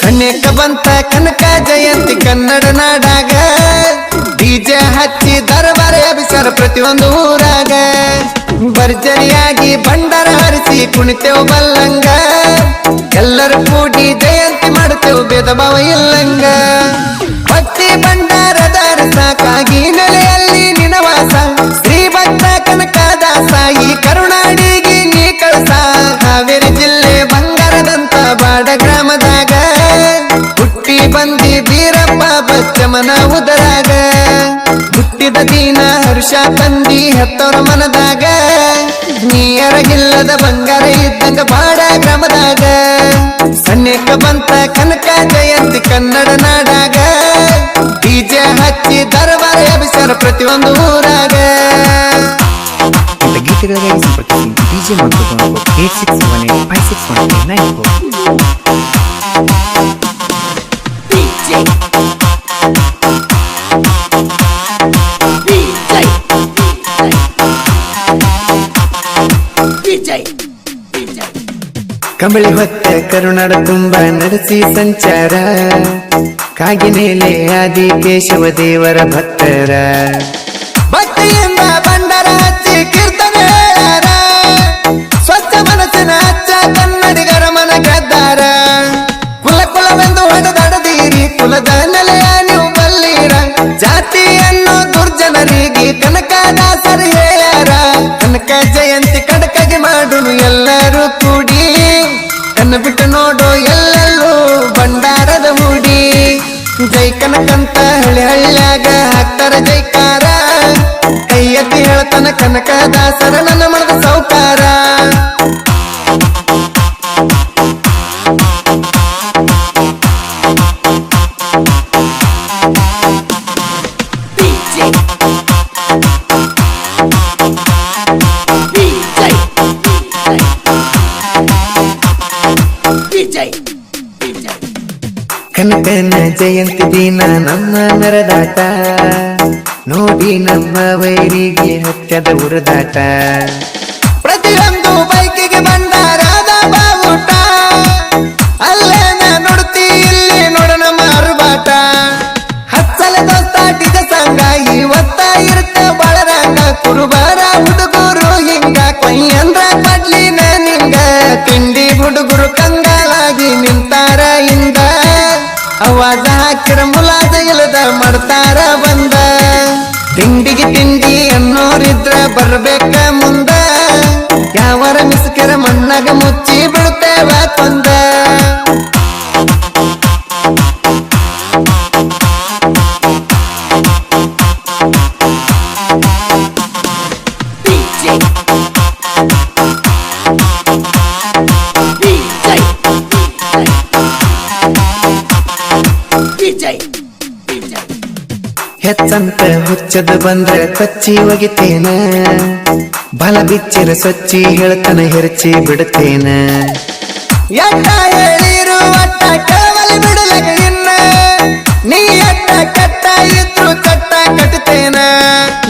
ಸನ್ಯಕ ಬಂತ ಕನಕ ಜಯಂತಿ ಕನ್ನಡ ನಾಡಾಗ ಡಿಜೆ ಹಚ್ಚಿ ದರಬಾರ ಎಬ್ಬಿಸ್ಯಾರ ಪ್ರತಿಯೊಂದು ಊರಾಗ ಭರ್ಜರಿಯಾಗಿ ಭಂಡಾರ ಹರಿಸಿ ಕುಣಿತೇವು ಬಲ್ಲಂಗ ಎಲ್ಲರೂ ಕೂಡಿ ಜಯಂತಿ ಮಾಡುತ್ತೇವು ಭೇದ ಭಾವ ಇಲ್ಲಂಗ ಭಕ್ತಿ ಭಂಡಾರದ ಸಾಕಾಗಿ ನೆಲೆಯಲ್ಲಿ ನಿನವಾಸ ಶ್ರೀ ಭಕ್ತ ಕನಕದಾಸ ಈ ಕರುನಾಡಿಗೆ ನೀ ಕಳಸ ಹಾವೇರಿ ಜಿಲ್ಲೆ ಬಂಗಾರದಂತ ಬಾಡ ಗ್ರಾಮದಾಗ ಹುಟ್ಟಿ ಬಂದಿ ಬೀರಪ್ಪ ಬಚ್ಚಮನ ಉದರಾಗ ಹುಟ್ಟಿದ ದಿನ ಹರ್ಷ ತಂದಿ ಹೆತ್ತವರ ಮನದಾಗ ನೀಯರಗಿಲ್ಲದ ಬಂಗಾರ ಇದ್ದಂಗ ಬಾಡ ಗ್ರಾಮದಾಗ ಸನ್ಯಕ ಬಂತ ಕನಕ ಜಯಂತಿ ಕನ್ನಡ ನಾಡಾಗ ಡಿಜೆ ಹಚ್ಚಿ ದರಬಾರ ಎಬ್ಬಿಸ್ಯಾರ ಪ್ರತಿಯೊಂದು ಊರಾಗ ಗೀತೆಗಳಿಗಾಗಿ ಸಂಪರ್ಕಿಸಿ ಡಿಜೆ ಮತ್ತು 861894 ಕಂಬಳಿ ಹೊತ್ತ ಕರುನಾಡ ತುಂಬ ನಡೆಸಿ ಸಂಚಾರ ಕಾಗಿನೇಲೆ ಆದಿ ಕೇಶವ ದೇವರ ಭಕ್ತರ ಭಕ್ತಿಯಿಂದ ಬಂಡರ ಹಚ್ಚಿ ಕೀರ್ತನೆ ಹೇಳಾರ ಸ್ವಚ್ಛ ಮನಸ್ಸಿನ ಹಚ್ಚ ಕನ್ನಡಿಗರ ಮನ ಗೆದ್ದಾರ ಕುಲ ಕುಲವೆಂದು ಹೊಡೆದಾಡದೀರಿ ಕುಲದ ನೆಲೆಯ ನೀವು ಬಲ್ಲೀರ ಜಾತಿಯನ್ನು ದುರ್ಜನರಿಗೆ ಕನಕದಾಸರು ಹೇಳ್ಯಾರ ಕನಕ ಜಯಂತಿ ಕಡಕಗೆ ಮಾಡುನು ಎಲ್ಲರೂ ಕೂಡಿ ಕಣ್ಣು ಬಿಟ್ಟು ನೋಡು ಎಲ್ಲೆಲ್ಲೂ ಭಂಡಾರದ ಮೂಡಿ ಜೈ ಕನಕಂತ ಹಳ್ಳಿ ಹಳ್ಳ್ಯಾಗ ಹಾಕ್ತಾರ ಜೈಕಾರ ಕೈ ಎತ್ತಿ ಹೇಳ್ತಾನ ಕನಕದಾಸರ ನನ್ನ ಮನದ ಸೌಕಾರ ಕನಕನ ಜಯಂತಿ ದಿನ ನಮ್ಮ ಮೆರದಾಟ ನೋಡಿ ನಮ್ಮ ವೈರಿಗೆ ಹತ್ಯದ ಉರಿದಾಟ ಪ್ರತಿಯೊಂದು ಬೈಕಿಗೆ ಬಂಡಾರದ ಬಾವುಟ ಅಲ್ಲೇನ ನೋಡ್ತಿ ಇಲ್ಲಿ ನೋಡ ನಮ್ಮ ಅರುಬಾಟ ಹಚ್ಚಲ ದೋಸ್ತಾಟಿದ ಸಂಘ ಇವತ್ತ ಇರ್ತ ಬಳರಂಗ ಕುರುಬರ ಹುಡುಗರು ಹಿಂಗ ಕೊಯ್ಯಂದ್ರ ಪಡ್ಲಿನ ನಿಂಗ ತಿಂಡಿ ಹುಡುಗರು ಕಂಗಾಲಾಗಿ ನಿಂತಾರ ಹಿಂದ ಅವಾಜ ಹಾಕಿರ ಮುಲಾಜ ಇಲ್ಲದ ಮಾಡ್ತಾರ ಬಂದ ತಿಂಡಿಗೆ ತಿಂಡಿ ಅನ್ನೋರಿದ್ರ ಬರ್ಬೇಕ ಮುಂದ ಯಾವರ ಮಿಸ್ಕರ ಮಣ್ಣಾಗ ಮುಚ್ಚಿ ಬಿಡ್ತೇವ ಕೊಂದ ಹೆಚ್ಚಂತ ಹುಚ್ಚದ ಬಂದ್ರ ಕಚ್ಚಿ ಒಗಿತೇನ ಬಲ ಬಿಚ್ಚಿರ ಸಚ್ಚಿ ಹೇಳ್ತನ ಹೆರಚಿ ಬಿಡ್ತೇನ ಎಟ್ಟ ಹೇಳಿರು ಒಟ್ಟ ಕೇವಲ ಬಿಡಲಗ ಇನ್ನ ನೀ ಎಟ್ಟ ಕಟ್ಟ ಇದ್ರು ಕಟ್ಟ ಕಟ್ತೇನ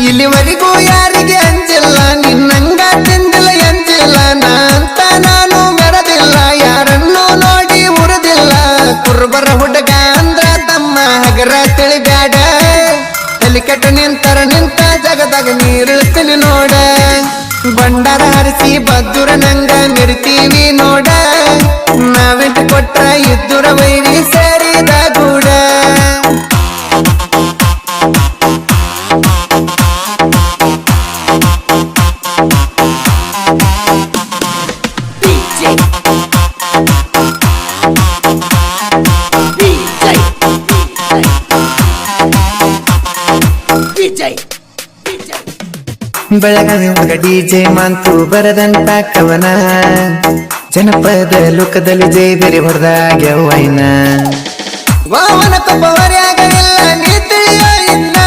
ಇಲ್ಲಿವರೆಗೂ ಯಾರಿಗೆ ಅಂಜಿಲ್ಲ ನಿನ್ನಂಗ ತಿಂದಿಲ್ಲ ಎಂಜಿಲ್ಲ ನಾ ಅಂತ ನಾನು ಮೆರದಿಲ್ಲ ಯಾರನ್ನೂ ನೋಡಿ ಉರಿದಿಲ್ಲ ಕುರ್ಬರ ಹುಡುಗ ಅಂದ್ರ ತಮ್ಮ ಹಗರ ತಿಳಿಬ್ಯಾಡ ಕೆಟ್ಟ ನಿಂತರ ನಿಂತ ಜಗದಾಗ ನೀರಿಳ್ತೀನಿ ನೋಡ ಬಂಡಾರ ಹರಿಸಿ ಬದ್ದುರ ನಂಗ ಮಿರ್ತೀವಿ ನೋಡ ನಾವೆಂಟು ಕೊಟ್ರ ಇದ್ದುರ ವೈರಿ ಸೇರಿದ ಗೂಡ ಬೆಳಗಾವಿ ಹುಡುಗ ಡಿಜೆ ಮಾಂತು ಬರದಂತ ಕವನ ಜನಪದ ಲೋಕದಲ್ಲಿ ಜೈ ಬೇರೆ ಹೊಡೆದಾಗ್ಯವೈನ ವಾಮನ ಕೊಬ್ಬವರ್ಯಾಗಲಿಲ್ಲ ನೀ ತಿಳಿಯೋ ಇನ್ನ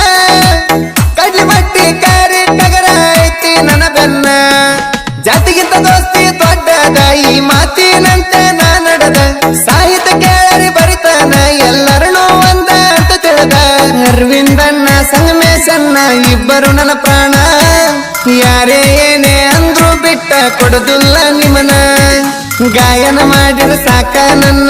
ಕಡ್ಲಿ ಮಟ್ಟಿ ಕಾರಿ ಟಗರ ಐತಿ ನನ್ನ ಬೆನ್ನ ಜಾತಿಗಿಂತ ದೋಸ್ತಿ ದೊಡ್ಡದ ಈ ಮಾತಿನಂತೆ ನಾ ನಡೆದ ಸಾಹಿತ್ಯ ಕೇಳರಿ ಬರಿತಾನ ಎಲ್ಲರನ್ನೂ ಒಂದ ಅಂತ ತಿಳಿದ ಅರವಿಂದಣ್ಣ ಸಂಗಮೇಶನ್ನ ಇಬ್ಬರು ನನ್ನ ಪ್ರಾಣ ಯಾರೇ ಏನೇ ಅಂದ್ರು ಬಿಟ್ಟ ಕೊಡುದಿಲ್ಲ ನಿಮನ ಗಾಯನ ಮಾಡಿರ ಸಾಕ ನನ್ನ